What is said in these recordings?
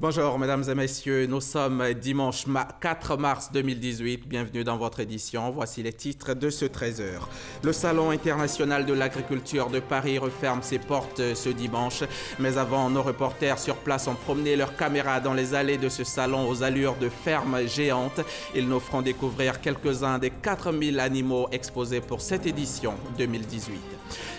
Bonjour mesdames et messieurs, nous sommes dimanche 4 mars 2018, bienvenue dans votre édition, voici les titres de ce 13h. Le Salon international de l'agriculture de Paris referme ses portes ce dimanche, mais avant, nos reporters sur place ont promené leurs caméras dans les allées de ce salon aux allures de fermes géantes. Ils nous feront découvrir quelques-uns des 4000 animaux exposés pour cette édition 2018.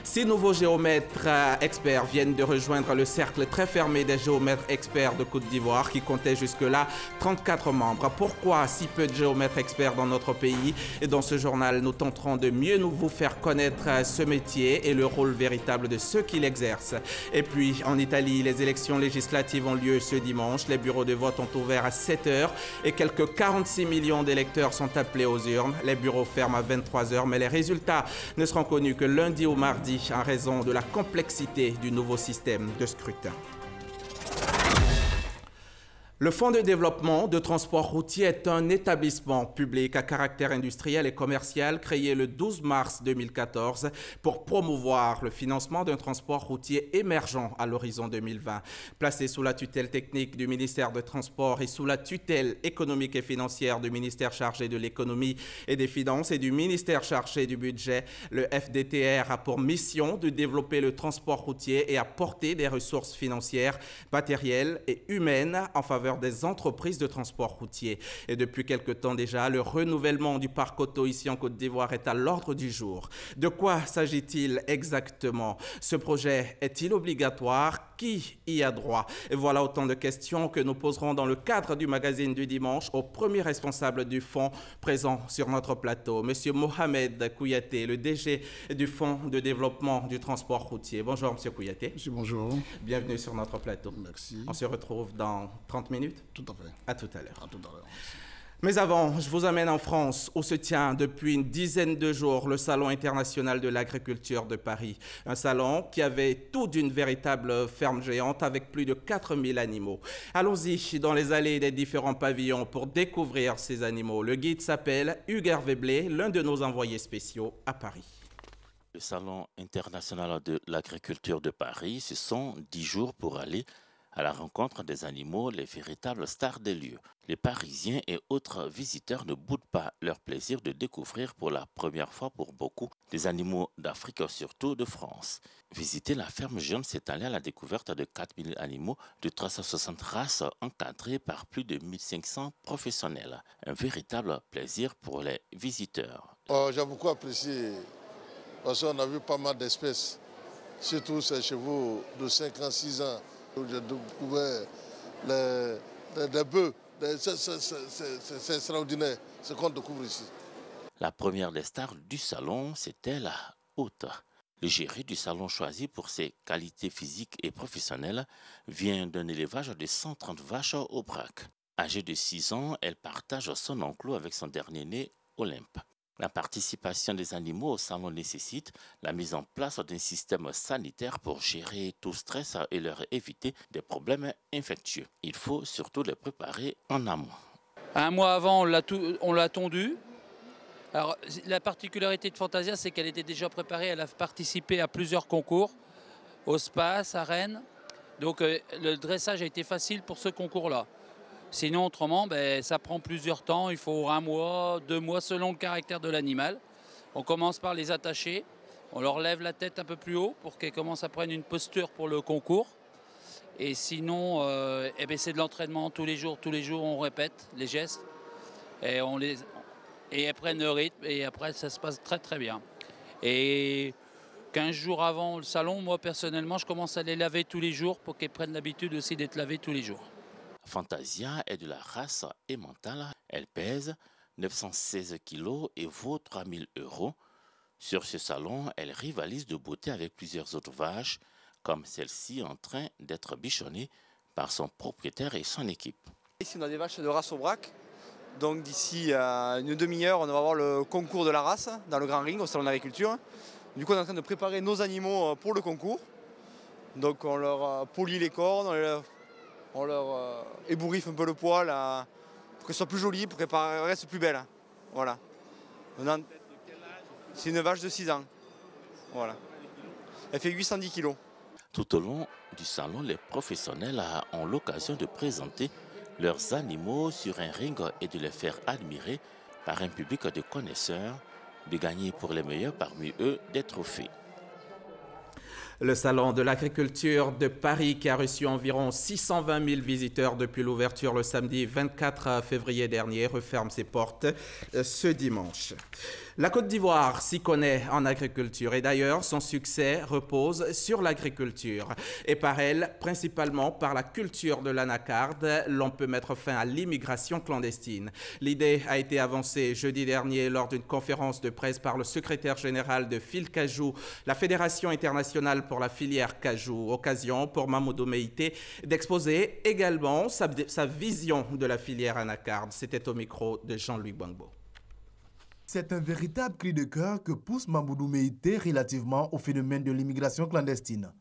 6 nouveaux géomètres experts viennent de rejoindre le cercle très fermé des géomètres experts de Côte d'Ivoire qui comptait jusque-là 34 membres. Pourquoi si peu de géomètres experts dans notre pays? Et dans ce journal, nous tenterons de mieux vous faire connaître ce métier et le rôle véritable de ceux qui l'exercent. Et puis, en Italie, les élections législatives ont lieu ce dimanche. Les bureaux de vote ont ouvert à 7 h et quelques 46 millions d'électeurs sont appelés aux urnes. Les bureaux ferment à 23 h, mais les résultats ne seront connus que lundi ou mardi en raison de la complexité du nouveau système de scrutin. Le Fonds de développement de transport routier est un établissement public à caractère industriel et commercial créé le 12 mars 2014 pour promouvoir le financement d'un transport routier émergent à l'horizon 2020. Placé sous la tutelle technique du ministère des Transports et sous la tutelle économique et financière du ministère chargé de l'économie et des finances et du ministère chargé du budget, le FDTR a pour mission de développer le transport routier et apporter des ressources financières, matérielles et humaines en faveur des entreprises de transport routier. Et depuis quelque temps déjà, le renouvellement du parc auto ici en Côte d'Ivoire est à l'ordre du jour. De quoi s'agit-il exactement? Ce projet est-il obligatoire? Qui y a droit? Et voilà autant de questions que nous poserons dans le cadre du magazine du dimanche au premier responsable du fonds présent sur notre plateau, Monsieur Mohamed Kouyaté, le DG du Fonds de développement du transport routier. Bonjour Monsieur Kouyaté. Monsieur, bonjour. Bienvenue sur notre plateau. Merci. On se retrouve dans 30 minutes. Tout à fait. À tout à l'heure. À tout à l'heure. Mais avant, je vous amène en France où se tient depuis une dizaine de jours le Salon international de l'agriculture de Paris. Un salon qui avait tout d'une véritable ferme géante avec plus de 4000 animaux. Allons-y dans les allées des différents pavillons pour découvrir ces animaux. Le guide s'appelle Hugues Hervé Blé, l'un de nos envoyés spéciaux à Paris. Le Salon international de l'agriculture de Paris, ce sont 10 jours pour aller à la rencontre des animaux, les véritables stars des lieux. Les Parisiens et autres visiteurs ne boudent pas leur plaisir de découvrir pour la première fois pour beaucoup des animaux d'Afrique, surtout de France. Visiter la ferme jeune, c'est aller à la découverte de 4000 animaux de 360 races encadrés par plus de 1500 professionnels. Un véritable plaisir pour les visiteurs. J'ai beaucoup apprécié parce qu'on a vu pas mal d'espèces, surtout ces chevaux de 5 ans, 6 ans. J'ai découvert des bœufs, c'est extraordinaire ce qu'on découvre ici. La première des stars du salon, c'était la Haute. Le jury du salon choisi pour ses qualités physiques et professionnelles vient d'un élevage de 130 vaches au Brac. Âgée de 6 ans, elle partage son enclos avec son dernier né, Olympe. La participation des animaux au salon nécessite la mise en place d'un système sanitaire pour gérer tout stress et leur éviter des problèmes infectieux. Il faut surtout les préparer en amont. Un mois avant, on l'a tondu. Alors, la particularité de Fantasia, c'est qu'elle était déjà préparée. Elle a participé à plusieurs concours, au Spas, à Rennes. Donc, le dressage a été facile pour ce concours-là. Sinon, autrement, ça prend plusieurs temps. Il faut 1 mois, 2 mois, selon le caractère de l'animal. On commence par les attacher. On leur lève la tête un peu plus haut pour qu'elles commencent à prendre une posture pour le concours. Et sinon, c'est de l'entraînement tous les jours, on répète les gestes. Et elles prennent le rythme et après, ça se passe très très bien. Et 15 jours avant le salon, moi personnellement, je commence à les laver tous les jours pour qu'elles prennent l'habitude aussi d'être lavées tous les jours. Fantasia est de la race Emmental. Elle pèse 916 kg et vaut 3000 €. Sur ce salon, elle rivalise de beauté avec plusieurs autres vaches, comme celle-ci en train d'être bichonnée par son propriétaire et son équipe. Ici, on a des vaches de race au Brac. Donc d'ici une demi-heure, on va avoir le concours de la race dans le Grand Ring au Salon d'agriculture. Du coup, on est en train de préparer nos animaux pour le concours. Donc on leur polit les cornes, on leur ébouriffe un peu le poil pour qu'elles soient plus jolies, pour qu'elles restent plus belles. Voilà. C'est une vache de 6 ans. Voilà. Elle fait 810 kg. Tout au long du salon, les professionnels ont l'occasion de présenter leurs animaux sur un ring et de les faire admirer par un public de connaisseurs, de gagner pour les meilleurs parmi eux des trophées. Le Salon de l'agriculture de Paris, qui a reçu environ 620 000 visiteurs depuis l'ouverture le samedi 24 février dernier, referme ses portes ce dimanche. La Côte d'Ivoire s'y connaît en agriculture et d'ailleurs son succès repose sur l'agriculture. Et par elle, principalement par la culture de l'anacarde, l'on peut mettre fin à l'immigration clandestine. L'idée a été avancée jeudi dernier lors d'une conférence de presse par le secrétaire général de Filcajou, la Fédération internationale pour la filière cajou. Occasion pour Mamoudou Meïté d'exposer également sa vision de la filière anacarde. C'était au micro de Jean-Louis Gbangbo. C'est un véritable cri de cœur que pousse Mamoudou Meïté relativement au phénomène de l'immigration clandestine.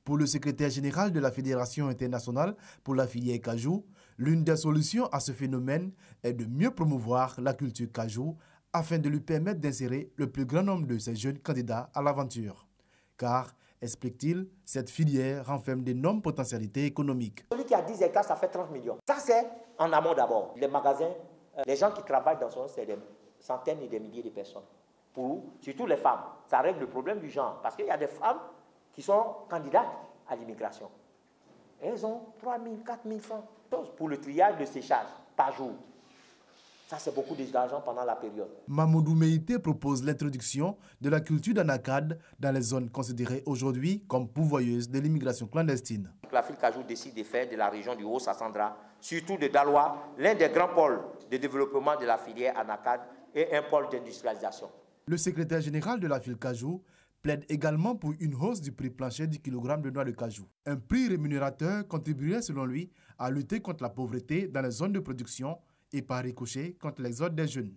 Pour le secrétaire général de la Fédération internationale pour la filière cajou, l'une des solutions à ce phénomène est de mieux promouvoir la culture cajou afin de lui permettre d'insérer le plus grand nombre de ces jeunes candidats à l'aventure. Car, explique-t-il, cette filière renferme d'énormes potentialités économiques. Celui qui a 10 hectares, ça fait 30 millions. Ça, c'est en amont d'abord. Les magasins, les gens qui travaillent dans ce c'est des centaines et des milliers de personnes. Surtout les femmes. Ça règle le problème du genre. Parce qu'il y a des femmes qui sont candidates à l'immigration. Elles ont 3 000, 4 000 francs pour le triage de séchage par jour. Ça, c'est beaucoup d'argent pendant la période. Mamoudou Meïté propose l'introduction de la culture d'anacarde dans les zones considérées aujourd'hui comme pourvoyeuses de l'immigration clandestine. La file cajou décide de faire de la région du Haut-Sassandra, surtout de Daloa, l'un des grands pôles de développement de la filière anacarde et un pôle d'industrialisation. Le secrétaire général de la file cajou plaide également pour une hausse du prix plancher du kilogramme de noix de cajou. Un prix rémunérateur contribuerait selon lui à lutter contre la pauvreté dans les zones de production et par ricochet contre l'exode des jeunes.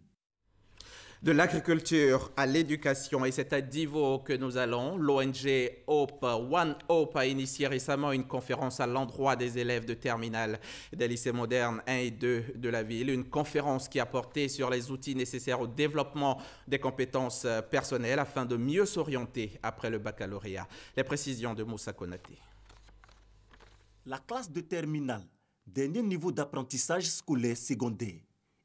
De l'agriculture à l'éducation, et c'est à Divo que nous allons. L'ONG Hope, One Hope, a initié récemment une conférence à l'endroit des élèves de terminale des lycées modernes 1 et 2 de la ville. Une conférence qui a porté sur les outils nécessaires au développement des compétences personnelles afin de mieux s'orienter après le baccalauréat. Les précisions de Moussa Konaté. La classe de terminale, dernier niveau d'apprentissage scolaire secondaire,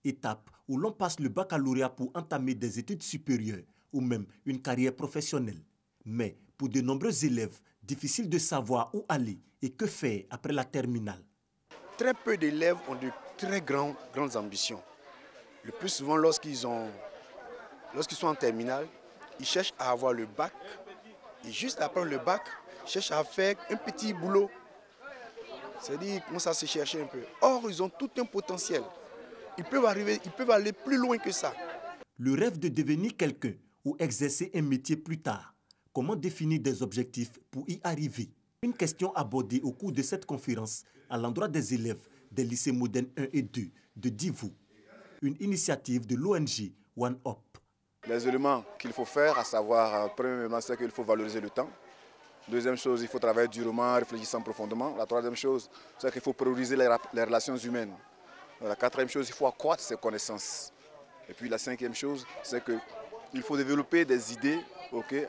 étape où l'on passe le baccalauréat pour entamer des études supérieures ou même une carrière professionnelle. Mais pour de nombreux élèves, difficile de savoir où aller et que faire après la terminale. Très peu d'élèves ont de très grandes ambitions. Le plus souvent, lorsqu'ils sont en terminale, ils cherchent à avoir le bac et juste après le bac, ils cherchent à faire un petit boulot. C'est-à-dire qu'ils commencent à se chercher un peu. Or, ils ont tout un potentiel. Ils peuvent aller plus loin que ça. Le rêve de devenir quelqu'un ou exercer un métier plus tard. Comment définir des objectifs pour y arriver? Une question abordée au cours de cette conférence à l'endroit des élèves des lycées modernes 1 et 2 de Divo. Une initiative de l'ONG One Hope. Les éléments qu'il faut faire, à savoir, premièrement, c'est qu'il faut valoriser le temps. Deuxième chose, il faut travailler durement, réfléchissant profondément. La troisième chose, c'est qu'il faut prioriser les relations humaines. La quatrième chose, il faut accroître ses connaissances. Et puis la cinquième chose, c'est qu'il faut développer des idées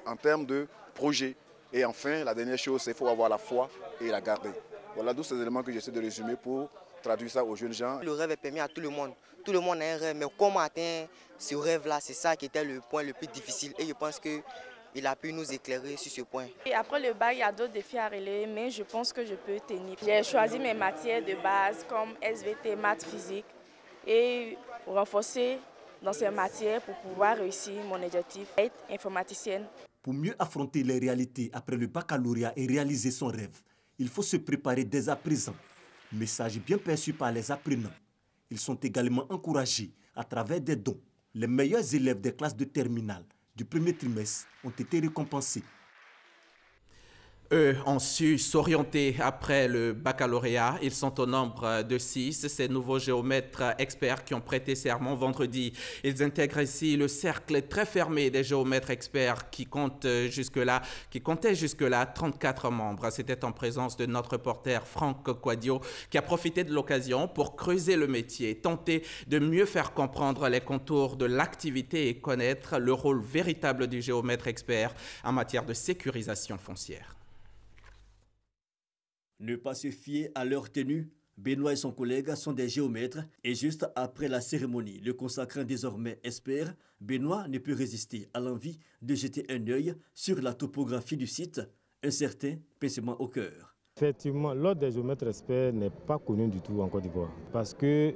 en termes de projets. Et enfin, la dernière chose, c'est qu'il faut avoir la foi et la garder. Voilà tous ces éléments que j'essaie de résumer pour traduire ça aux jeunes gens. Le rêve est permis à tout le monde. Tout le monde a un rêve, mais comment atteindre ce rêve-là, c'est ça qui était le point le plus difficile. Et je pense qu'il a pu nous éclairer sur ce point. Et après le bac, il y a d'autres défis à relever, mais je pense que je peux tenir. J'ai choisi mes matières de base comme SVT, maths, physique, et renforcer dans ces matières pour pouvoir réussir mon objectif, être informaticienne. Pour mieux affronter les réalités après le baccalauréat et réaliser son rêve, il faut se préparer dès à présent. Message bien perçu par les apprenants. Ils sont également encouragés à travers des dons. Les meilleurs élèves des classes de terminale du premier trimestre ont été récompensés. Eux ont su s'orienter après le baccalauréat. Ils sont au nombre de 6, ces nouveaux géomètres experts qui ont prêté serment vendredi. Ils intègrent ici le cercle très fermé des géomètres experts qui comptaient jusque-là 34 membres. C'était en présence de notre reporter Franck Quadio qui a profité de l'occasion pour creuser le métier, tenter de mieux faire comprendre les contours de l'activité et connaître le rôle véritable du géomètre expert en matière de sécurisation foncière. Ne pas se fier à leur tenue. Benoît et son collègue sont des géomètres et juste après la cérémonie, le consacrant désormais espère, Benoît ne peut résister à l'envie de jeter un œil sur la topographie du site, un certain pincement au cœur. Effectivement, l'ordre des géomètres experts n'est pas connu du tout en Côte d'Ivoire parce que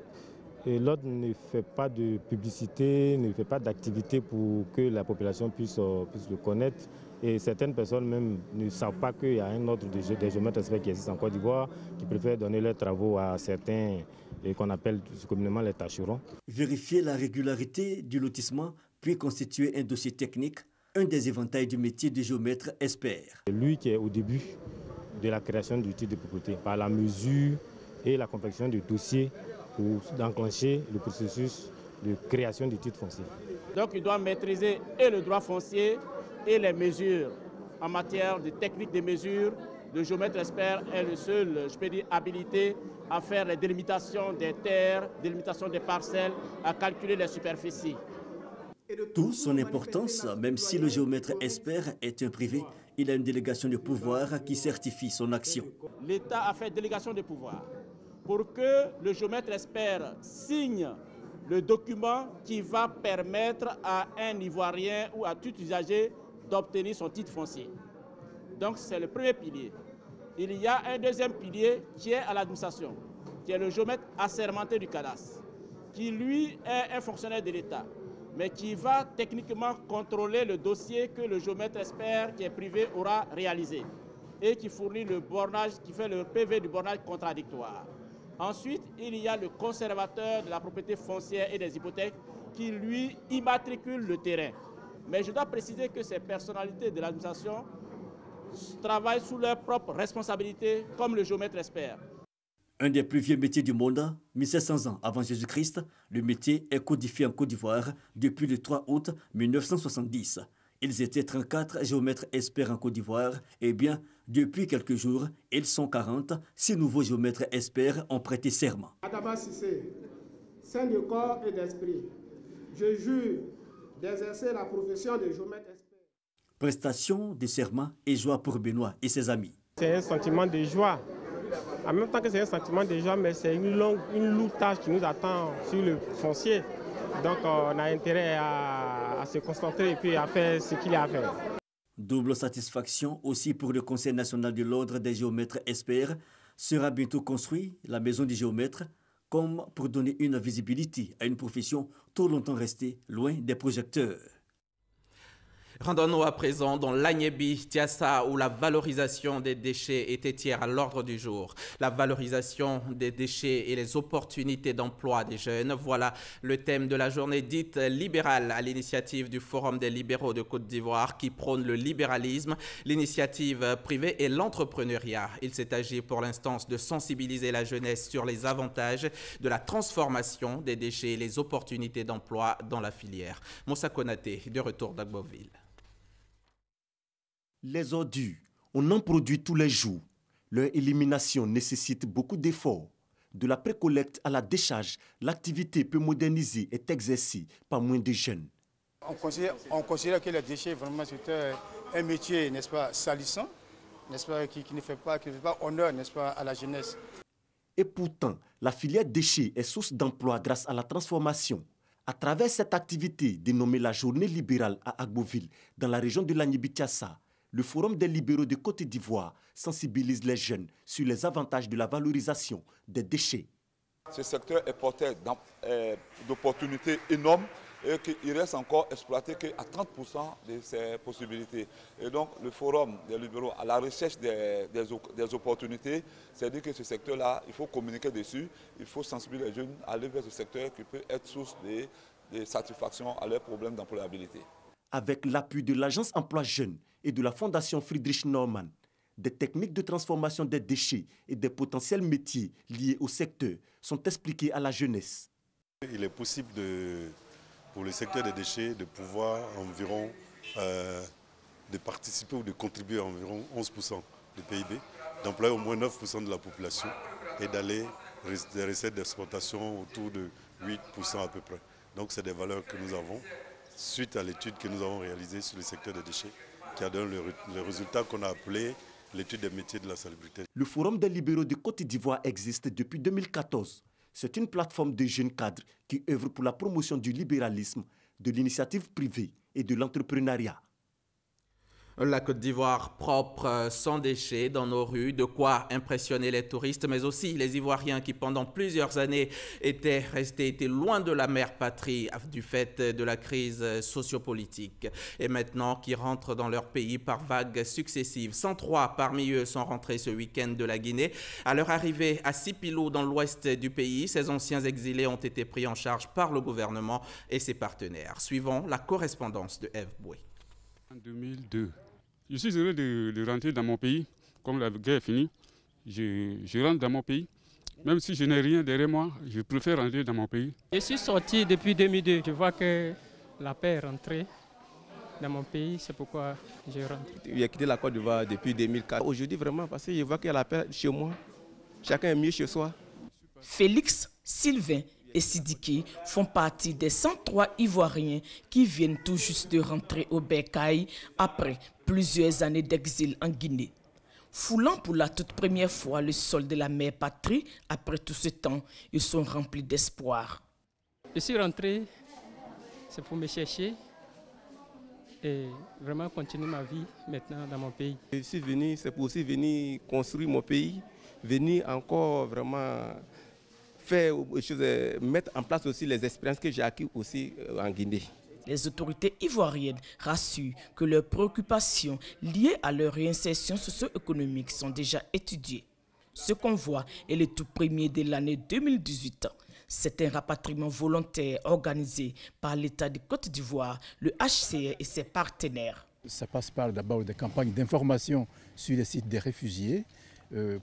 l'ordre ne fait pas de publicité, ne fait pas d'activité pour que la population puisse le connaître. Et certaines personnes même ne savent pas qu'il y a un ordre des géomètres experts qui existe en Côte d'Ivoire, qui préfèrent donner leurs travaux à certains qu'on appelle communément les tâcherons. Vérifier la régularité du lotissement, puis constituer un dossier technique, un des éventails du métier de géomètre expert. Lui qui est au début de la création du titre de propriété, par la mesure et la confection du dossier pour enclencher le processus de création du titre foncier. Donc il doit maîtriser et le droit foncier et les mesures en matière de technique de mesure. Le géomètre expert est le seul, je peux dire, habilité à faire les délimitations des terres, délimitations des parcelles, à calculer les superficies. Tout son importance, même si le géomètre expert est un privé, il a une délégation de pouvoir qui certifie son action. L'État a fait délégation de pouvoir pour que le géomètre expert signe le document qui va permettre à un Ivoirien ou à tout usager d'obtenir son titre foncier. Donc c'est le premier pilier. Il y a un deuxième pilier qui est à l'administration, qui est le géomètre assermenté du cadastre, qui lui est un fonctionnaire de l'État, mais qui va techniquement contrôler le dossier que le géomètre expert qui est privé aura réalisé et qui fournit le bornage, qui fait le PV du bornage contradictoire. Ensuite, il y a le conservateur de la propriété foncière et des hypothèques qui, lui, immatricule le terrain. Mais je dois préciser que ces personnalités de l'administration travaillent sous leur propre responsabilité, comme le géomètre expert. Un des plus vieux métiers du monde, 1700 ans avant Jésus-Christ, le métier est codifié en Côte d'Ivoire depuis le 3 août 1970. Ils étaient 34 géomètres experts en Côte d'Ivoire. Eh bien, depuis quelques jours, ils sont 40. 6 nouveaux géomètres experts ont prêté serment. Adama Sissé, saint de corps et d'esprit, je jure d'exercer la profession de géomètre expert. Prestation de serment et joie pour Benoît et ses amis. C'est un sentiment de joie. En même temps que c'est un sentiment de joie, mais c'est une lourde tâche qui nous attend sur le foncier. Donc on a intérêt à se concentrer et puis à faire ce qu'il y a à faire. Double satisfaction aussi pour le Conseil national de l'ordre des géomètres experts. Sera bientôt construit la maison du géomètre, comme pour donner une visibilité à une profession trop longtemps restée loin des projecteurs. Rendons-nous à présent dans l'Agnébi, Tiassa, où la valorisation des déchets était hier à l'ordre du jour. La valorisation des déchets et les opportunités d'emploi des jeunes, voilà le thème de la journée dite libérale à l'initiative du Forum des libéraux de Côte d'Ivoire qui prône le libéralisme, l'initiative privée et l'entrepreneuriat. Il s'est agi pour l'instance de sensibiliser la jeunesse sur les avantages de la transformation des déchets et les opportunités d'emploi dans la filière. Moussa Konaté, de retour d'Agboville. Les ordures, on en produit tous les jours. Leur élimination nécessite beaucoup d'efforts. De la précollecte à la décharge, l'activité peu modernisée est exercée par moins de jeunes. On considère que les déchets, vraiment, c'est un métier, n'est-ce pas, salissant, n'est-ce pas, qui ne fait pas honneur, n'est-ce pas, à la jeunesse. Et pourtant, la filière déchets est source d'emploi grâce à la transformation. À travers cette activité dénommée la Journée libérale à Agboville, dans la région de l'Agnébi-Tiassa, le Forum des libéraux de Côte d'Ivoire sensibilise les jeunes sur les avantages de la valorisation des déchets. Ce secteur est porteur d'opportunités énormes et qu'il reste encore exploité qu'à 30% de ses possibilités. Et donc le Forum des libéraux à la recherche des opportunités, c'est-à-dire que ce secteur-là, il faut communiquer dessus, il faut sensibiliser les jeunes à aller vers ce secteur qui peut être source de satisfaction à leurs problèmes d'employabilité. Avec l'appui de l'Agence Emploi Jeunes et de la Fondation Friedrich Naumann, des techniques de transformation des déchets et des potentiels métiers liés au secteur sont expliqués à la jeunesse. Il est possible pour le secteur des déchets de pouvoir environ de participer ou de contribuer à environ 11% du PIB, d'employer au moins 9% de la population et d'aller des recettes d'exportation autour de 8% à peu près. Donc c'est des valeurs que nous avons suite à l'étude que nous avons réalisée sur le secteur des déchets qui a donné le résultat qu'on a appelé l'étude des métiers de la salubrité. Le Forum des libéraux de Côte d'Ivoire existe depuis 2014. C'est une plateforme de jeunes cadres qui œuvre pour la promotion du libéralisme, de l'initiative privée et de l'entrepreneuriat. La Côte d'Ivoire propre, sans déchets dans nos rues, de quoi impressionner les touristes, mais aussi les Ivoiriens qui pendant plusieurs années étaient loin de la mère patrie du fait de la crise sociopolitique et maintenant qui rentrent dans leur pays par vagues successives. 103 parmi eux sont rentrés ce week-end de la Guinée. À leur arrivée à Sipilou dans l'ouest du pays, ces anciens exilés ont été pris en charge par le gouvernement et ses partenaires. Suivons la correspondance de Eve Boué. En 2002, je suis heureux de rentrer dans mon pays. Comme la guerre est finie, je rentre dans mon pays. Même si je n'ai rien derrière moi, je préfère rentrer dans mon pays. Je suis sorti depuis 2002. Je vois que la paix est rentrée dans mon pays, c'est pourquoi je rentre. J'ai quitté la Côte d'Ivoire depuis 2004. Aujourd'hui, vraiment, parce que je vois qu'il y a la paix chez moi. Chacun est mieux chez soi. Félix, Sylvain et Sidiki font partie des 103 Ivoiriens qui viennent tout juste de rentrer au Bercail après plusieurs années d'exil en Guinée. Foulant pour la toute première fois le sol de la mère patrie, après tout ce temps, ils sont remplis d'espoir. Je suis rentré, c'est pour me chercher et vraiment continuer ma vie maintenant dans mon pays. Je suis venu, c'est pour aussi venir construire mon pays, venir encore vraiment faire mettre en place aussi les expériences que j'ai acquises aussi en Guinée. Les autorités ivoiriennes rassurent que leurs préoccupations liées à leur réinsertion socio-économique sont déjà étudiées. Ce convoi est le tout premier de l'année 2018. C'est un rapatriement volontaire organisé par l'État de Côte d'Ivoire, le HCR et ses partenaires. Ça passe par d'abord des campagnes d'information sur les sites des réfugiés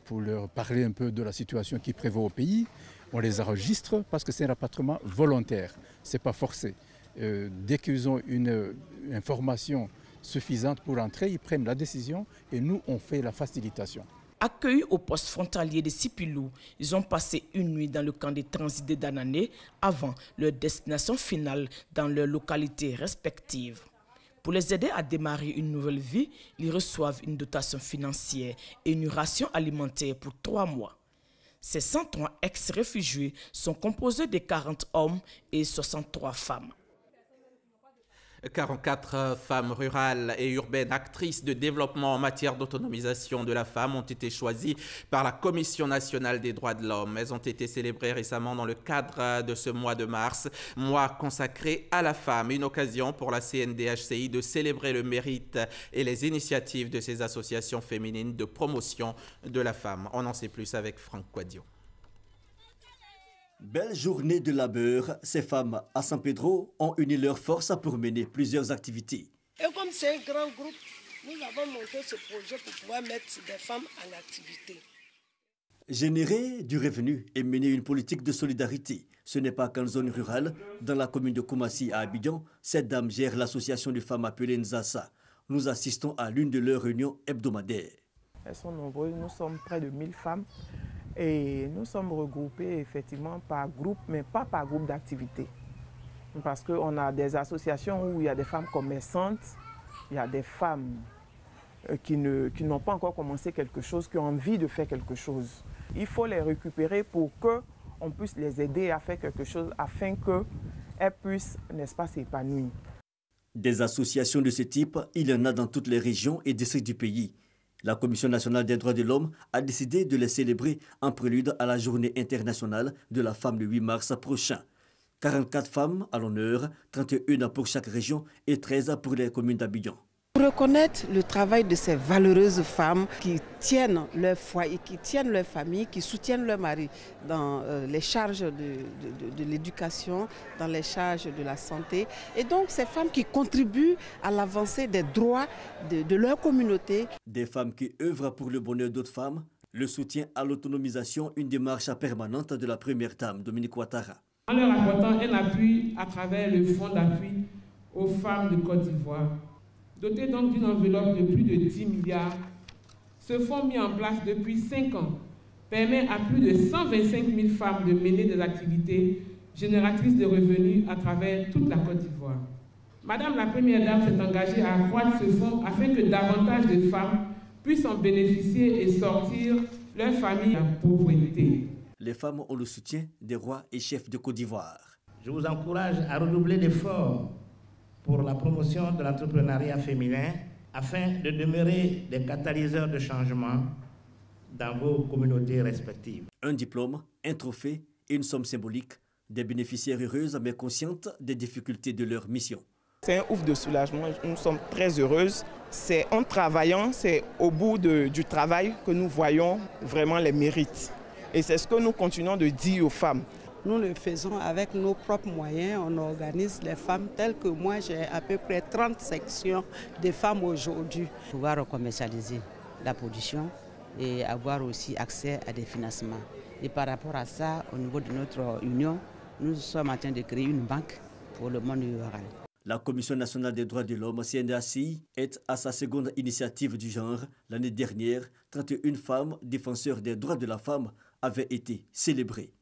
pour leur parler un peu de la situation qui prévaut au pays. On les enregistre parce que c'est un rapatriement volontaire, ce n'est pas forcé. Dès qu'ils ont une information suffisante pour entrer, ils prennent la décision et nous, on fait la facilitation. Accueillis au poste frontalier de Sipilou, ils ont passé une nuit dans le camp de transit de Danané avant leur destination finale dans leurs localités respectives. Pour les aider à démarrer une nouvelle vie, ils reçoivent une dotation financière et une ration alimentaire pour 3 mois. Ces 103 ex-réfugiés sont composés de 40 hommes et 63 femmes. 44 femmes rurales et urbaines actrices de développement en matière d'autonomisation de la femme ont été choisies par la Commission nationale des droits de l'homme. Elles ont été célébrées récemment dans le cadre de ce mois de mars, mois consacré à la femme. Une occasion pour la CNDHCI de célébrer le mérite et les initiatives de ces associations féminines de promotion de la femme. On en sait plus avec Franck Quadio. Belle journée de labeur, ces femmes à San Pedro ont uni leurs forces pour mener plusieurs activités. Et comme c'est un grand groupe, nous avons monté ce projet pour pouvoir mettre des femmes en activité. Générer du revenu et mener une politique de solidarité, ce n'est pas qu'en zone rurale. Dans la commune de Koumassi à Abidjan, cette dame gère l'association de femmes appelée Nzassa. Nous assistons à l'une de leurs réunions hebdomadaires. Elles sont nombreuses, nous sommes près de 1000 femmes. Et nous sommes regroupés effectivement par groupe, mais pas par groupe d'activité. Parce qu'on a des associations où il y a des femmes commerçantes, il y a des femmes qui n'ont pas encore commencé quelque chose, qui ont envie de faire quelque chose. Il faut les récupérer pour qu'on puisse les aider à faire quelque chose, afin qu'elles puissent, n'est-ce pas, s'épanouir. Des associations de ce type, il y en a dans toutes les régions et districts du pays. La Commission nationale des droits de l'homme a décidé de les célébrer en prélude à la journée internationale de la femme le 8 mars prochain. 44 femmes à l'honneur, 31 pour chaque région et 13 pour les communes d'Abidjan. Reconnaître le travail de ces valeureuses femmes qui tiennent leur foyer, qui tiennent leur famille, qui soutiennent leur mari dans les charges de l'éducation, dans les charges de la santé. Et donc ces femmes qui contribuent à l'avancée des droits de leur communauté. Des femmes qui œuvrent pour le bonheur d'autres femmes, le soutien à l'autonomisation, une démarche permanente de la première dame, Dominique Ouattara. En leur apportant un appui à travers le fonds d'appui aux femmes de Côte d'Ivoire. Doté donc d'une enveloppe de plus de 10 milliards, ce fonds mis en place depuis 5 ans permet à plus de 125 000 femmes de mener des activités génératrices de revenus à travers toute la Côte d'Ivoire. Madame la Première Dame s'est engagée à accroître ce fonds afin que davantage de femmes puissent en bénéficier et sortir leur famille de la pauvreté. Les femmes ont le soutien des rois et chefs de Côte d'Ivoire. Je vous encourage à redoubler d'efforts pour la promotion de l'entrepreneuriat féminin afin de demeurer des catalyseurs de changement dans vos communautés respectives. Un diplôme, un trophée et une somme symbolique, des bénéficiaires heureuses mais conscientes des difficultés de leur mission. C'est un ouf de soulagement, nous sommes très heureuses. C'est en travaillant, c'est au bout du travail que nous voyons vraiment les mérites. Et c'est ce que nous continuons de dire aux femmes. Nous le faisons avec nos propres moyens, on organise les femmes telles que moi j'ai à peu près 30 sections de femmes aujourd'hui. Pouvoir commercialiser la production et avoir aussi accès à des financements. Et par rapport à ça, au niveau de notre union, nous sommes en train de créer une banque pour le monde rural. La Commission nationale des droits de l'homme, CNDACI, est à sa seconde initiative du genre. L'année dernière, 31 femmes défenseurs des droits de la femme avaient été célébrées.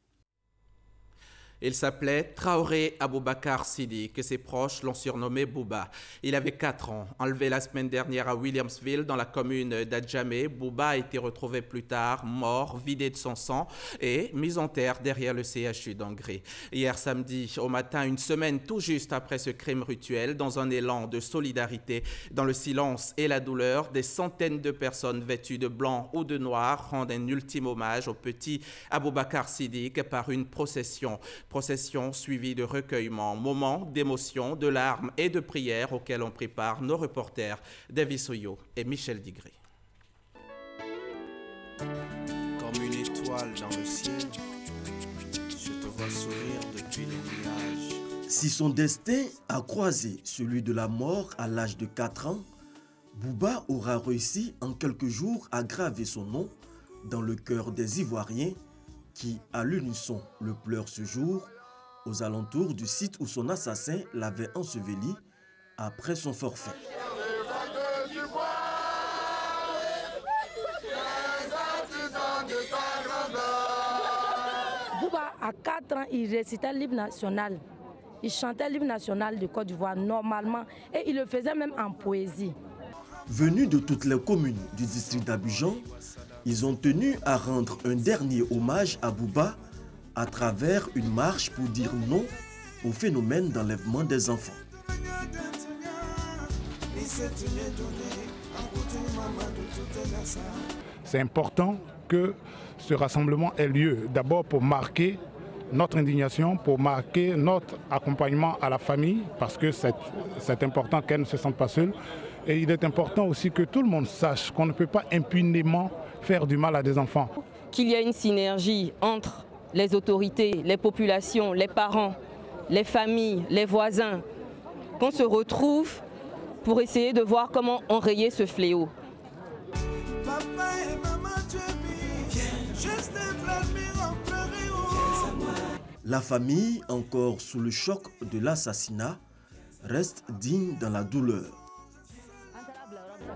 Il s'appelait Traoré Aboubakar Sidi, que ses proches l'ont surnommé Bouba. Il avait 4 ans. Enlevé la semaine dernière à Williamsville, dans la commune d'Adjamé, Bouba a été retrouvé plus tard, mort, vidé de son sang et mis en terre derrière le CHU d'Angers. Hier samedi, au matin, une semaine tout juste après ce crime rituel, dans un élan de solidarité, dans le silence et la douleur, des centaines de personnes vêtues de blanc ou de noir rendent un ultime hommage au petit Aboubakar Sidi par une procession. Procession suivie de recueillement, moments d'émotion, de larmes et de prières auxquels ont pris part nos reporters Davis Oyo et Michel Digré. Comme une étoile dans le ciel, je te vois sourire depuis les nuages. Si son destin a croisé celui de la mort à l'âge de 4 ans, Bouba aura réussi en quelques jours à graver son nom dans le cœur des Ivoiriens qui, à l'unisson, le pleurent ce jour, aux alentours du site où son assassin l'avait enseveli après son forfait. Bouba, à 4 ans, il récitait l'hymne national. Il chantait l'hymne national de Côte d'Ivoire normalement et il le faisait même en poésie. Venus de toutes les communes du district d'Abidjan, ils ont tenu à rendre un dernier hommage à Bouba à travers une marche pour dire non au phénomène d'enlèvement des enfants. C'est important que ce rassemblement ait lieu, d'abord pour marquer notre indignation, pour marquer notre accompagnement à la famille, parce que c'est important qu'elle ne se sente pas seule. Et il est important aussi que tout le monde sache qu'on ne peut pas impunément faire du mal à des enfants. Qu'il y ait une synergie entre les autorités, les populations, les parents, les familles, les voisins, qu'on se retrouve pour essayer de voir comment enrayer ce fléau. La famille, encore sous le choc de l'assassinat, reste digne dans la douleur.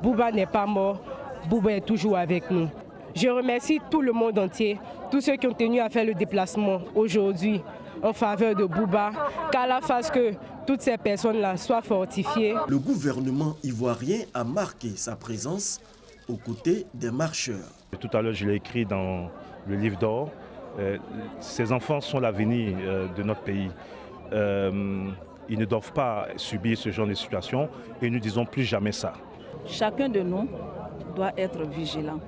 Bouba n'est pas mort, Bouba est toujours avec nous. Je remercie tout le monde entier, tous ceux qui ont tenu à faire le déplacement aujourd'hui en faveur de Bouba, qu'Allah fasse que toutes ces personnes-là soient fortifiées. Le gouvernement ivoirien a marqué sa présence aux côtés des marcheurs. Tout à l'heure, je l'ai écrit dans le livre d'or. Ces enfants sont l'avenir de notre pays. Ils ne doivent pas subir ce genre de situation et nous ne disons plus jamais ça. Chacun de nous doit être vigilant.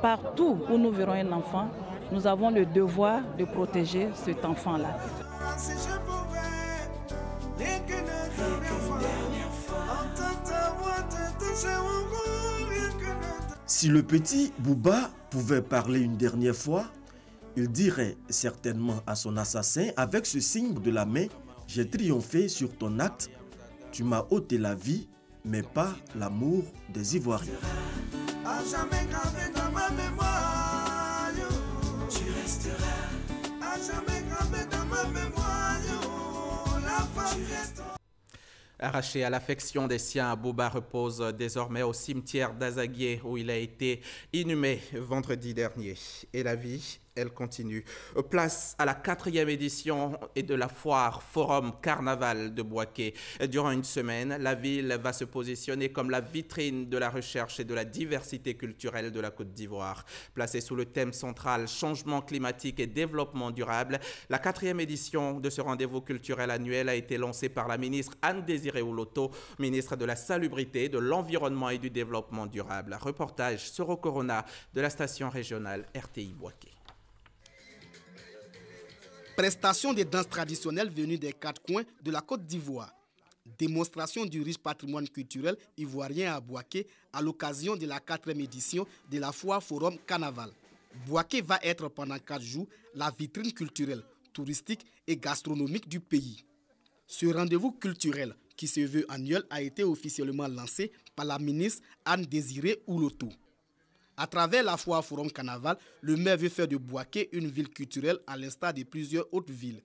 Partout où nous verrons un enfant, nous avons le devoir de protéger cet enfant-là. Si le petit Bouba pouvait parler une dernière fois, il dirait certainement à son assassin avec ce signe de la main: j'ai triomphé sur ton acte, tu m'as ôté la vie, mais pas l'amour des Ivoiriens. À jamais gravé dans ma mémoire, tu resteras. À jamais gravé dans ma mémoire, la femme. Arraché à l'affection des siens, Bouba repose désormais au cimetière d'Azaguié où il a été inhumé vendredi dernier. Et la vie elle continue. Place à la 4e édition et de la foire Forum Carnaval de Bouaké. Durant une semaine, la ville va se positionner comme la vitrine de la recherche et de la diversité culturelle de la Côte d'Ivoire. Placée sous le thème central changement climatique et développement durable, la 4e édition de ce rendez-vous culturel annuel a été lancée par la ministre Anne-Désirée Ouloto, ministre de la Salubrité, de l'Environnement et du Développement durable. Reportage Soro Corona de la station régionale RTI Bouaké. Prestation des danses traditionnelles venues des 4 coins de la Côte d'Ivoire. Démonstration du riche patrimoine culturel ivoirien à Bouaké à l'occasion de la 4e édition de la foire Forum Carnaval. Bouaké va être pendant 4 jours la vitrine culturelle, touristique et gastronomique du pays. Ce rendez-vous culturel qui se veut annuel a été officiellement lancé par la ministre Anne-Désirée Ouloto. À travers la foire Forum Carnaval, le maire veut faire de Bouaké une ville culturelle à l'instar de plusieurs autres villes.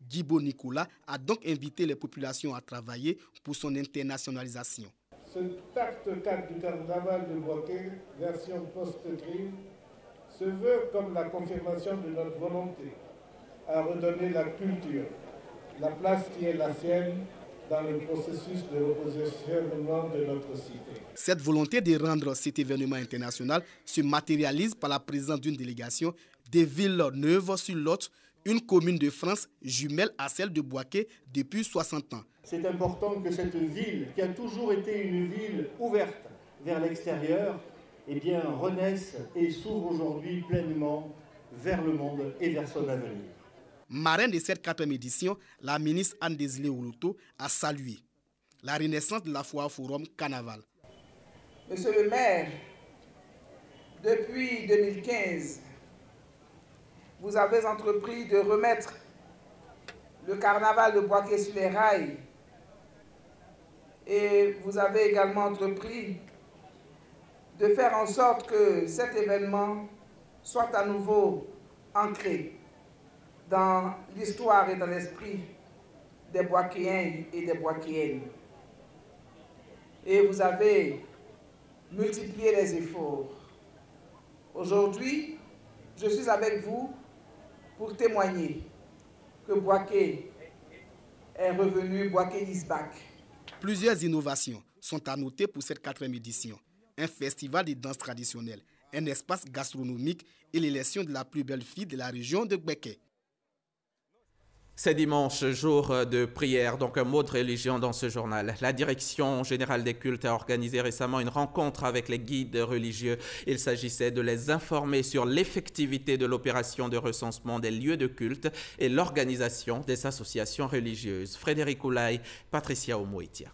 Djibo Nicolas a donc invité les populations à travailler pour son internationalisation. Ce acte 4 du Carnaval de Bouaké, version post-crise, se veut comme la confirmation de notre volonté à redonner la culture, la place qui est la sienne dans le processus de repositionnement de notre cité. Cette volonté de rendre cet événement international se matérialise par la présence d'une délégation des villes Neuve-sur-Lot, une commune de France jumelle à celle de Bouaké depuis 60 ans. C'est important que cette ville, qui a toujours été une ville ouverte vers l'extérieur, eh bien, renaisse et s'ouvre aujourd'hui pleinement vers le monde et vers son avenir. Marraine de cette 4e édition, la ministre Anne-Désirée Ouloto a salué la renaissance de la foire Forum Carnaval. Monsieur le maire, depuis 2015, vous avez entrepris de remettre le carnaval de Bouaké sur les rails et vous avez également entrepris de faire en sorte que cet événement soit à nouveau ancré dans l'histoire et dans l'esprit des Bouakéens et des Bouakéennes. Et vous avez multiplié les efforts. Aujourd'hui, je suis avec vous pour témoigner que Bouaké est revenu, Bouaké is back. Plusieurs innovations sont à noter pour cette 4e édition. Un festival de danse traditionnelle, un espace gastronomique et l'élection de la plus belle fille de la région de Bouaké. C'est dimanche, jour de prière, donc un mot de religion dans ce journal. La Direction générale des cultes a organisé récemment une rencontre avec les guides religieux. Il s'agissait de les informer sur l'effectivité de l'opération de recensement des lieux de culte et l'organisation des associations religieuses. Frédéric Oulaye, Patricia Omoitia.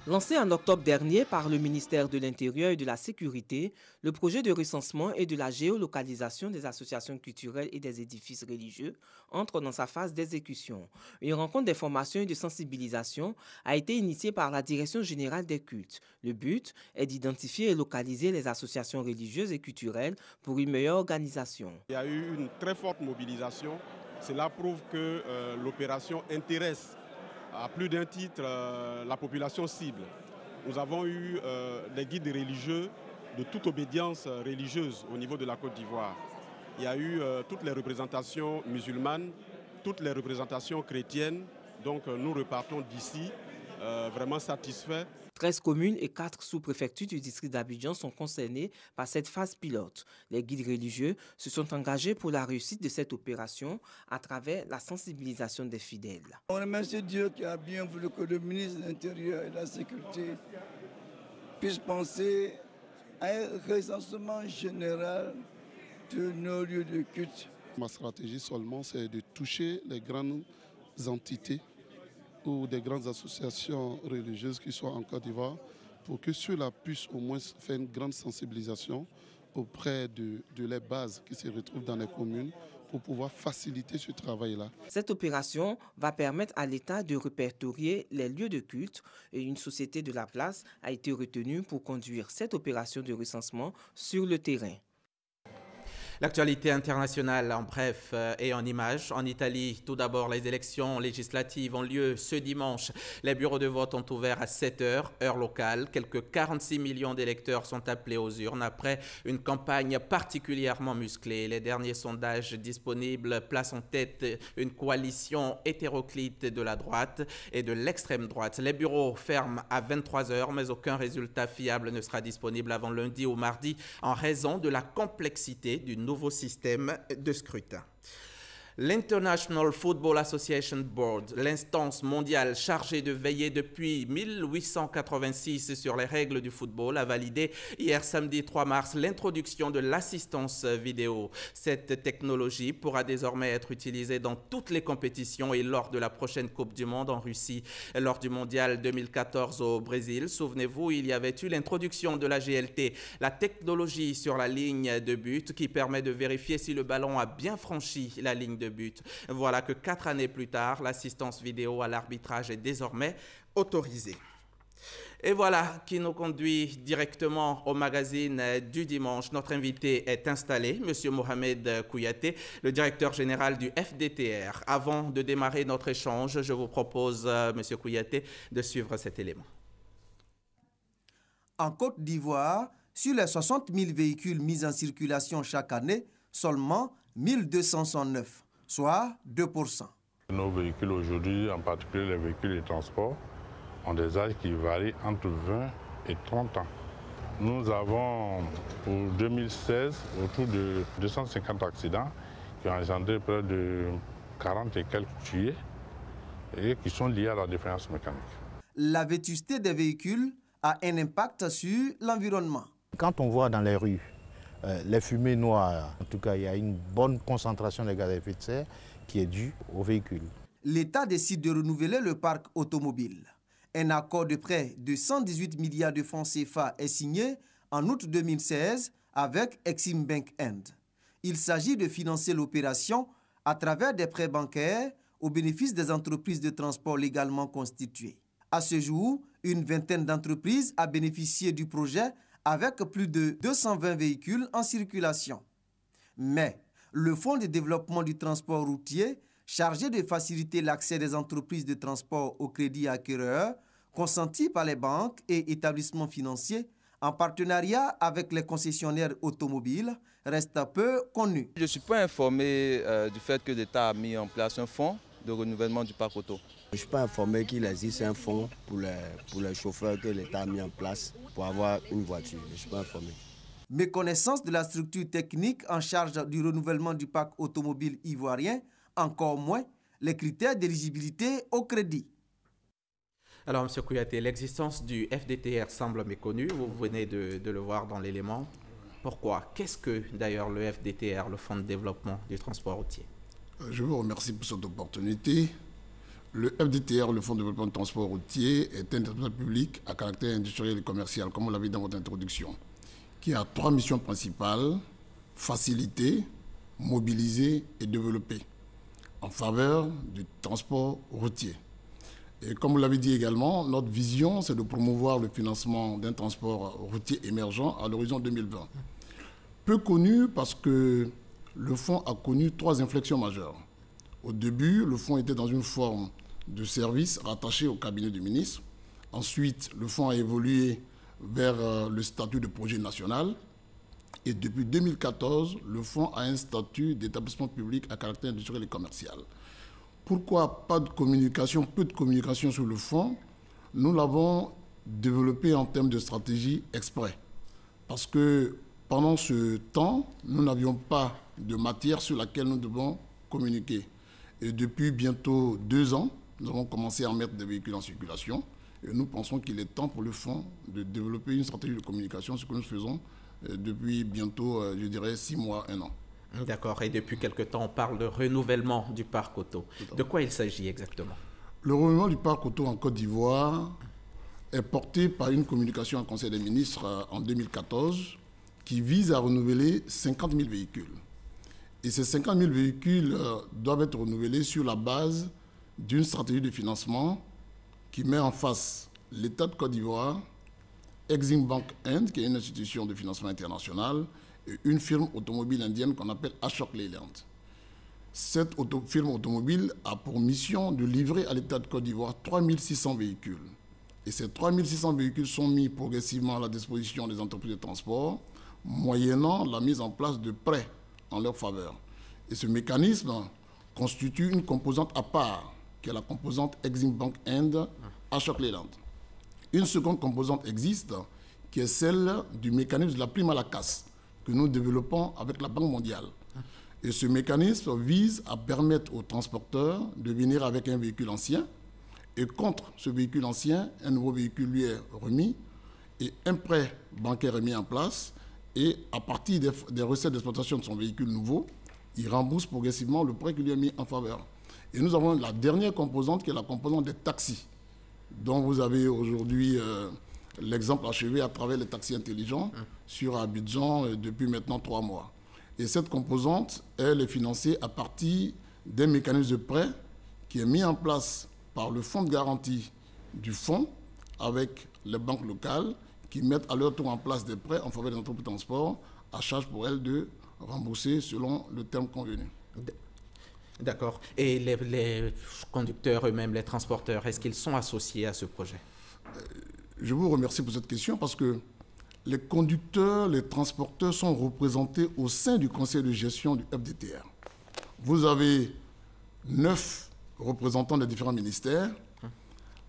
Lancé en octobre dernier par le ministère de l'Intérieur et de la Sécurité, le projet de recensement et de la géolocalisation des associations culturelles et des édifices religieux entre dans sa phase d'exécution. Une rencontre d'information et de sensibilisation a été initiée par la Direction générale des cultes. Le but est d'identifier et localiser les associations religieuses et culturelles pour une meilleure organisation. Il y a eu une très forte mobilisation. Cela prouve que l'opération intéresse à plus d'un titre la population cible. Nous avons eu des guides religieux de toute obédience religieuse au niveau de la Côte d'Ivoire. Il y a eu toutes les représentations musulmanes, toutes les représentations chrétiennes. Donc nous repartons d'ici vraiment satisfaits. 13 communes et 4 sous-préfectures du district d'Abidjan sont concernées par cette phase pilote. Les guides religieux se sont engagés pour la réussite de cette opération à travers la sensibilisation des fidèles. On remercie Dieu qui a bien voulu que le ministre de l'Intérieur et de la Sécurité puisse penser à un recensement général de nos lieux de culte. Ma stratégie seulement, c'est de toucher les grandes entités ou des grandes associations religieuses qui sont en Côte d'Ivoire pour que ceux-là puissent au moins faire une grande sensibilisation auprès de les bases qui se retrouvent dans les communes pour pouvoir faciliter ce travail-là. Cette opération va permettre à l'État de répertorier les lieux de culte et une société de la place a été retenue pour conduire cette opération de recensement sur le terrain. L'actualité internationale en bref et en images. En Italie, tout d'abord, les élections législatives ont lieu ce dimanche. Les bureaux de vote ont ouvert à 7h, heure locale. Quelques 46 millions d'électeurs sont appelés aux urnes après une campagne particulièrement musclée. Les derniers sondages disponibles placent en tête une coalition hétéroclite de la droite et de l'extrême droite. Les bureaux ferment à 23h, mais aucun résultat fiable ne sera disponible avant lundi ou mardi en raison de la complexité du nouveau système de scrutin. L'International Football Association Board, l'instance mondiale chargée de veiller depuis 1886 sur les règles du football, a validé hier samedi 3 mars l'introduction de l'assistance vidéo. Cette technologie pourra désormais être utilisée dans toutes les compétitions et lors de la prochaine Coupe du Monde en Russie. Lors du Mondial 2014 au Brésil, souvenez-vous, il y avait eu l'introduction de la GLT, la technologie sur la ligne de but qui permet de vérifier si le ballon a bien franchi la ligne de but. Voilà que 4 années plus tard, l'assistance vidéo à l'arbitrage est désormais autorisée. Et voilà qui nous conduit directement au magazine du dimanche. Notre invité est installé, M. Mohamed Kouyaté, le directeur général du FDTR. Avant de démarrer notre échange, je vous propose, M. Kouyaté, de suivre cet élément. En Côte d'Ivoire, sur les 60 000 véhicules mis en circulation chaque année, seulement 1209. Soit 2%. Nos véhicules aujourd'hui, en particulier les véhicules de transport, ont des âges qui varient entre 20 et 30 ans. Nous avons pour 2016 autour de 250 accidents qui ont engendré près de 40 et quelques tués et qui sont liés à la défaillance mécanique. La vétusté des véhicules a un impact sur l'environnement. Quand on voit dans les rues les fumées noires, en tout cas, il y a une bonne concentration de gaz à effet de serre qui est due aux véhicules. L'État décide de renouveler le parc automobile. Un accord de près de 118 milliards de francs CFA est signé en août 2016 avec Exim Bank End. Il s'agit de financer l'opération à travers des prêts bancaires au bénéfice des entreprises de transport légalement constituées. À ce jour, une vingtaine d'entreprises a bénéficié du projet avec plus de 220 véhicules en circulation. Mais le Fonds de développement du transport routier, chargé de faciliter l'accès des entreprises de transport au crédit acquéreur, consenti par les banques et établissements financiers, en partenariat avec les concessionnaires automobiles, reste peu connu. Je ne suis pas informé du fait que l'État a mis en place un fonds de renouvellement du parc auto. Je ne suis pas informé qu'il existe un fonds pour les chauffeurs que l'État a mis en place pour avoir une voiture. Je ne suis pas informé. Méconnaissance de la structure technique en charge du renouvellement du parc automobile ivoirien, encore moins les critères d'éligibilité au crédit. Alors, M. Kouyaté, l'existence du FDTR semble méconnue. Vous venez de le voir dans l'élément. Pourquoi? Qu'est-ce que, d'ailleurs, le FDTR, le Fonds de développement du transport routier? Je vous remercie pour cette opportunité. Le FDTR, le Fonds de développement du transport routier, est un établissement public à caractère industriel et commercial, comme on l'a vu dans votre introduction, qui a 3 missions principales: faciliter, mobiliser et développer en faveur du transport routier. Et comme vous l'avez dit également, notre vision, c'est de promouvoir le financement d'un transport routier émergent à l'horizon 2020. Peu connu parce que le fonds a connu 3 inflexions majeures. Au début, le fonds était dans une forme de service rattaché au cabinet du ministre. Ensuite, le fonds a évolué vers le statut de projet national. Et depuis 2014, le fonds a un statut d'établissement public à caractère industriel et commercial. Pourquoi pas de communication, peu de communication sur le fonds? Nous l'avons développé en termes de stratégie exprès. Parce que pendant ce temps, nous n'avions pas de matière sur laquelle nous devons communiquer. Et depuis bientôt 2 ans, nous avons commencé à mettre des véhicules en circulation. Et nous pensons qu'il est temps pour le fonds de développer une stratégie de communication, ce que nous faisons depuis bientôt, je dirais, 6 mois, 1 an. D'accord. Et depuis quelque temps, on parle de renouvellement du parc auto. De quoi il s'agit exactement? Le renouvellement du parc auto en Côte d'Ivoire est porté par une communication en Conseil des ministres en 2014 qui vise à renouveler 50 000 véhicules. Et ces 50 000 véhicules doivent être renouvelés sur la base d'une stratégie de financement qui met en face l'État de Côte d'Ivoire, Exim Bank End, qui est une institution de financement international, et une firme automobile indienne qu'on appelle Ashok Leyland. Cette firme automobile a pour mission de livrer à l'État de Côte d'Ivoire 3600 véhicules. Et ces 3600 véhicules sont mis progressivement à la disposition des entreprises de transport, moyennant la mise en place de prêts en leur faveur. Et ce mécanisme constitue une composante à part, qui est la composante Exim Bank End Ashok Leyland. Une seconde composante existe, qui est celle du mécanisme de la prime à la casse, que nous développons avec la Banque mondiale. Et ce mécanisme vise à permettre aux transporteurs de venir avec un véhicule ancien, et contre ce véhicule ancien, un nouveau véhicule lui est remis, et un prêt bancaire est mis en place, et à partir des recettes d'exploitation de son véhicule nouveau, il rembourse progressivement le prêt qui lui est mis en faveur. Et nous avons la dernière composante qui est la composante des taxis, dont vous avez aujourd'hui l'exemple achevé à travers les taxis intelligents sur Abidjan depuis maintenant 3 mois. Et cette composante, elle est financée à partir d'un mécanisme de prêt qui est mis en place par le fonds de garantie du fonds avec les banques locales qui mettent à leur tour en place des prêts en faveur des entreprises de transport à charge pour elles de rembourser selon le terme convenu. D'accord. Et les conducteurs eux-mêmes, les transporteurs, est-ce qu'ils sont associés à ce projet? Je vous remercie pour cette question parce que les conducteurs, les transporteurs sont représentés au sein du conseil de gestion du FDTR. Vous avez 9 représentants des différents ministères,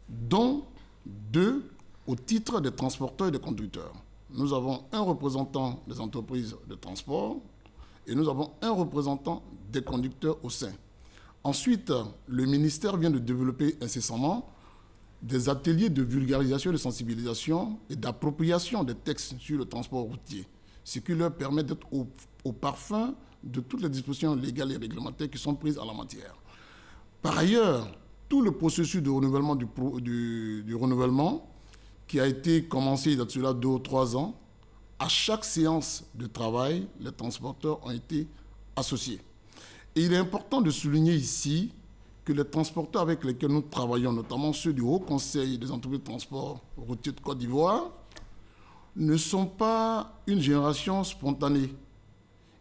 dont 2 au titre des transporteurs et des conducteurs. Nous avons un représentant des entreprises de transport et nous avons un représentant des conducteurs au sein. Ensuite, le ministère vient de développer incessamment des ateliers de vulgarisation, de sensibilisation et d'appropriation des textes sur le transport routier, ce qui leur permet d'être au parfum de toutes les dispositions légales et réglementaires qui sont prises en la matière. Par ailleurs, tout le processus de renouvellement du renouvellement qui a été commencé il y a de cela 2 ou 3 ans, à chaque séance de travail, les transporteurs ont été associés. Et il est important de souligner ici que les transporteurs avec lesquels nous travaillons, notamment ceux du Haut Conseil des entreprises de transport routier de Côte d'Ivoire, ne sont pas une génération spontanée.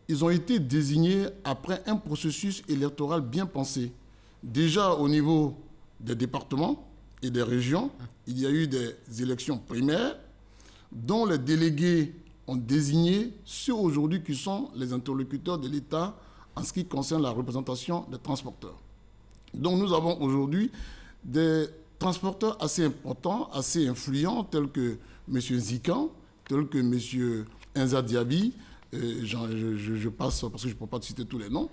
Ils ont été désignés après un processus électoral bien pensé. Déjà au niveau des départements et des régions, il y a eu des élections primaires dont les délégués ont désigné ceux aujourd'hui qui sont les interlocuteurs de l'État en ce qui concerne la représentation des transporteurs. Donc nous avons aujourd'hui des transporteurs assez importants, assez influents, tels que M. Zikan, tels que M. Enza Diaby, je passe parce que je ne peux pas citer tous les noms,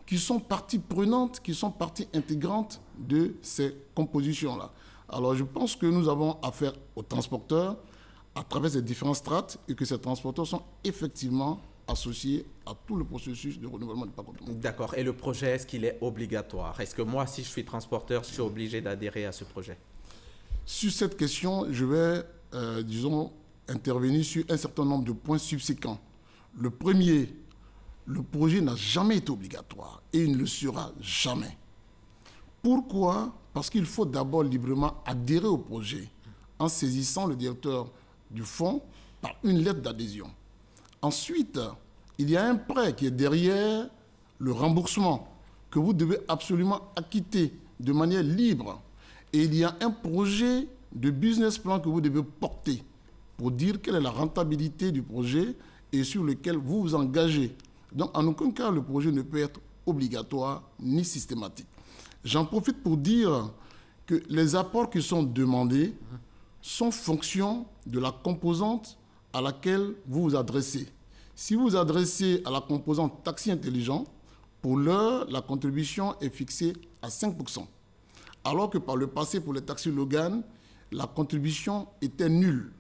qui sont partie prenante, qui sont partie intégrante de ces compositions-là. Alors je pense que nous avons affaire aux transporteurs à travers ces différents strates et que ces transporteurs sont effectivement associés à tout le processus de renouvellement du parc automobile. D'accord. Et le projet, est-ce qu'il est obligatoire? Est-ce que moi, si je suis transporteur, je suis obligé d'adhérer à ce projet? Sur cette question, je vais, disons, intervenir sur un certain nombre de points subséquents. Le premier, le projet n'a jamais été obligatoire et il ne le sera jamais. Pourquoi? Parce qu'il faut d'abord librement adhérer au projet en saisissant le directeur du fonds par une lettre d'adhésion. Ensuite, il y a un prêt qui est derrière le remboursement que vous devez absolument acquitter de manière libre. Et il y a un projet de business plan que vous devez porter pour dire quelle est la rentabilité du projet et sur lequel vous vous engagez. Donc, en aucun cas, le projet ne peut être obligatoire ni systématique. J'en profite pour dire que les apports qui sont demandés sont fonction de la composante à laquelle vous vous adressez. Si vous vous adressez à la composante taxi intelligent, pour l'heure, la contribution est fixée à 5%. Alors que par le passé, pour les taxis Logan, la contribution était nulle.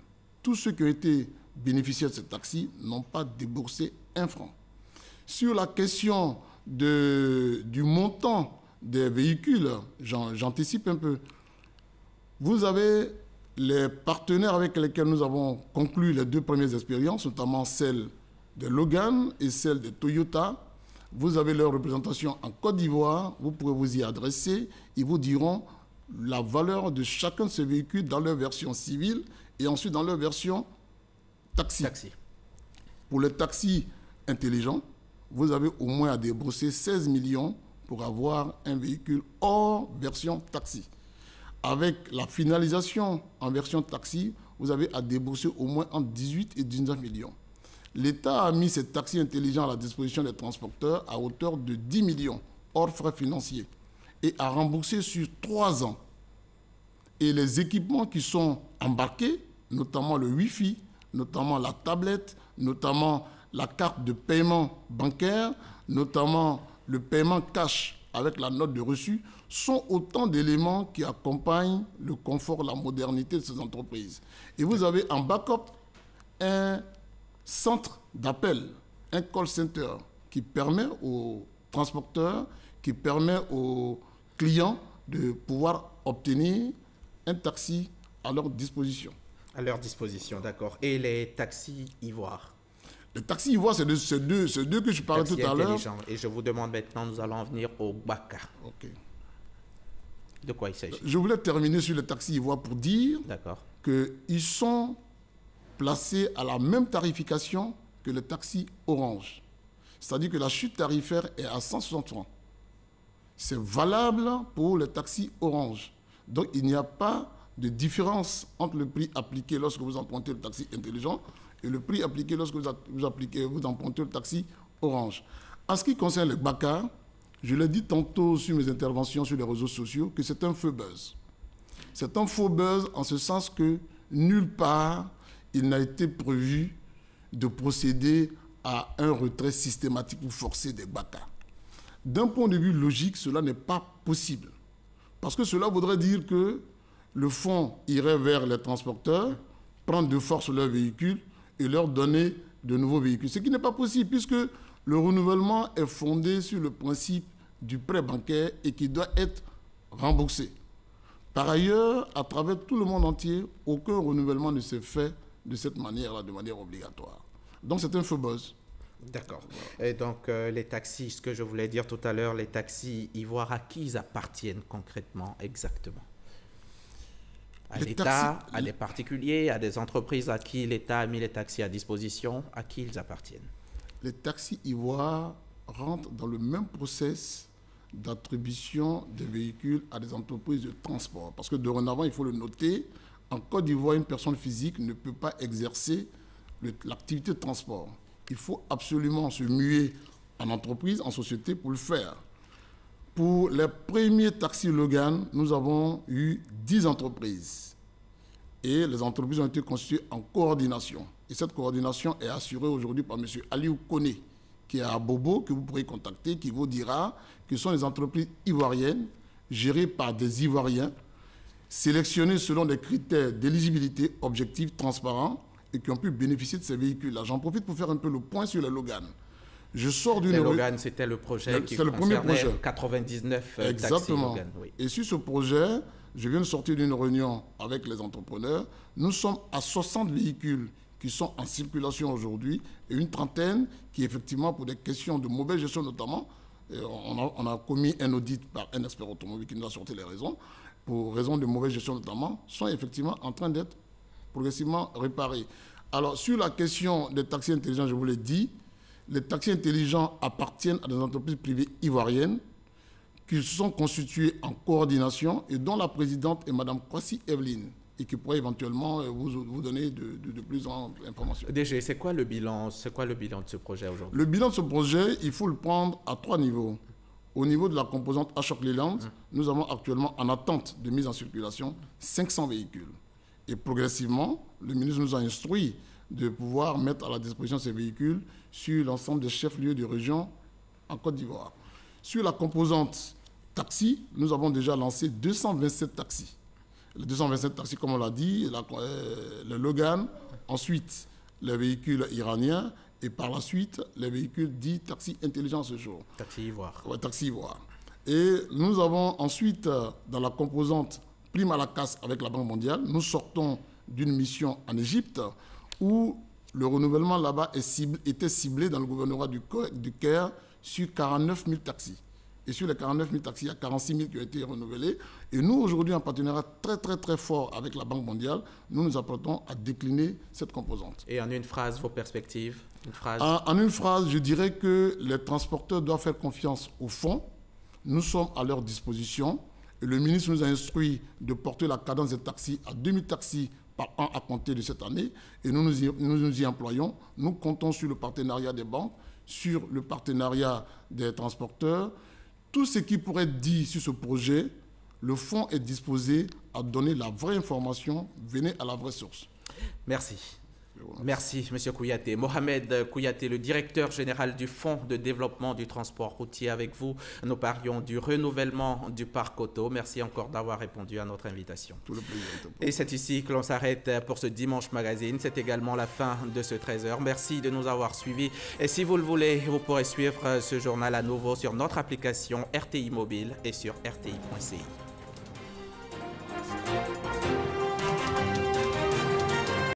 Tous ceux qui ont été bénéficiaires de ces taxis n'ont pas déboursé 1 franc. Sur la question du montant des véhicules, j'anticipe un peu. Vous avez les partenaires avec lesquels nous avons conclu les 2 premières expériences, notamment celle de Logan et celle de Toyota. Vous avez leur représentation en Côte d'Ivoire, vous pourrez vous y adresser, ils vous diront la valeur de chacun de ces véhicules dans leur version civile et ensuite dans leur version taxi. Pour les taxis intelligent, vous avez au moins à débourser 16 millions pour avoir un véhicule hors version taxi. Avec la finalisation en version taxi, vous avez à débourser au moins entre 18 et 19 millions. L'État a mis ces taxis intelligents à la disposition des transporteurs à hauteur de 10 millions, hors frais financiers, et à rembourser sur 3 ans. Et les équipements qui sont embarqués, notamment le Wi-Fi, notamment la tablette, notamment la carte de paiement bancaire, notamment le paiement cash avec la note de reçu, sont autant d'éléments qui accompagnent le confort, la modernité de ces entreprises. Et vous avez en backup un centre d'appel, un call center qui permet aux transporteurs, qui permet aux clients de pouvoir obtenir un taxi à leur disposition. À leur disposition, d'accord. Et les taxis ivoires? Les taxis ivoires, c'est deux que je parlais tout à l'heure. Et je vous demande maintenant, nous allons en venir au Baka. Ok. De quoi il s'agit? Je voulais terminer sur les taxis ivoires pour dire qu'ils sont placés à la même tarification que les taxis Orange. C'est-à-dire que la chute tarifaire est à 160 francs. C'est valable pour les taxis Orange. Donc, il n'y a pas de différence entre le prix appliqué lorsque vous empruntez le taxi intelligent et le prix appliqué lorsque vous empruntez le taxi Orange. En ce qui concerne le Baka, je l'ai dit tantôt sur mes interventions sur les réseaux sociaux que c'est un faux buzz. C'est un faux buzz en ce sens que nulle part il n'a été prévu de procéder à un retrait systématique ou forcé des Baka. D'un point de vue logique, cela n'est pas possible. Parce que cela voudrait dire que le fonds irait vers les transporteurs, prendre de force leurs véhicules et leur donner de nouveaux véhicules. Ce qui n'est pas possible puisque le renouvellement est fondé sur le principe du prêt bancaire et qui doit être remboursé. Par ailleurs, à travers tout le monde entier, aucun renouvellement ne s'est fait de cette manière-là, de manière obligatoire. Donc c'est un faux buzz. D'accord. Et donc les taxis, ce que je voulais dire tout à l'heure, les taxis ivoires, à qui ils appartiennent concrètement, exactement? À l'État, à des particuliers, à des entreprises à qui l'État a mis les taxis à disposition, à qui ils appartiennent? Les taxis ivoires rentrent dans le même process d'attribution des véhicules à des entreprises de transport. Parce que dorénavant, il faut le noter, en Côte d'Ivoire, une personne physique ne peut pas exercer l'activité de transport. Il faut absolument se muer en entreprise, en société pour le faire. Pour les premiers taxis Logan, nous avons eu 10 entreprises. Et les entreprises ont été constituées en coordination. Et cette coordination est assurée aujourd'hui par M. Aliou Koné, qui est à Bobo, que vous pourrez contacter, qui vous dira que ce sont des entreprises ivoiriennes, gérées par des Ivoiriens, sélectionnées selon des critères d'éligibilité objectifs, transparents, et qui ont pu bénéficier de ces véhicules-là. J'en profite pour faire un peu le point sur les Logan. Je sors d'une... Les Logan, c'était le projet qui concernait 99 Exactement. taxis Logan. Oui. Et sur ce projet, je viens de sortir d'une réunion avec les entrepreneurs. Nous sommes à 60 véhicules qui sont en circulation aujourd'hui et une trentaine qui, effectivement, pour des questions de mauvaise gestion notamment, on a commis un audit par un expert automobile qui nous a sorti les raisons, pour raisons de mauvaise gestion notamment, sont effectivement en train d'être progressivement réparés. Alors, sur la question des taxis intelligents, je vous l'ai dit, les taxis intelligents appartiennent à des entreprises privées ivoiriennes qui se sont constituées en coordination et dont la présidente est Mme Kwasi Evelyne et qui pourrait éventuellement vous donner de plus en informations. DG, c'est quoi le bilan de ce projet aujourd'hui? Le bilan de ce projet, il faut le prendre à 3 niveaux. Au niveau de la composante Ashok-Leland, nous avons actuellement en attente de mise en circulation 500 véhicules. Et progressivement, le ministre nous a instruit de pouvoir mettre à la disposition ces véhicules sur l'ensemble des chefs-lieux de région en Côte d'Ivoire. Sur la composante taxi, nous avons déjà lancé 227 taxis. Les 227 taxis, comme on l'a dit, le Logan, ensuite les véhicules iraniens et par la suite les véhicules dits taxis intelligents ce jour. Taxi ivoire. Ouais, taxi ivoire. Et nous avons ensuite, dans la composante prime à la casse avec la Banque mondiale, nous sortons d'une mission en Égypte où le renouvellement là-bas était ciblé dans le gouvernorat du Caire sur 49 000 taxis. Et sur les 49 000 taxis, il y a 46 000 qui ont été renouvelés. Et nous, aujourd'hui, en partenariat très fort avec la Banque mondiale, nous nous apprêtons à décliner cette composante. Et en une phrase, vos perspectives? En une phrase, je dirais que les transporteurs doivent faire confiance au fonds. Nous sommes à leur disposition. Et le ministre nous a instruit de porter la cadence des taxis à 2000 taxis par an à compter de cette année. Et nous nous y employons. Nous comptons sur le partenariat des banques, sur le partenariat des transporteurs. Tout ce qui pourrait être dit sur ce projet, le fonds est disposé à donner la vraie information. Venez à la vraie source. Merci. Merci, M. Kouyaté. Mohamed Kouyaté, le directeur général du Fonds de développement du transport routier. Avec vous, nous parlions du renouvellement du parc auto. Merci encore d'avoir répondu à notre invitation. Tout le plaisir. Et c'est ici que l'on s'arrête pour ce Dimanche Magazine. C'est également la fin de ce 13h. Merci de nous avoir suivis. Et si vous le voulez, vous pourrez suivre ce journal à nouveau sur notre application RTI Mobile et sur rti.ci.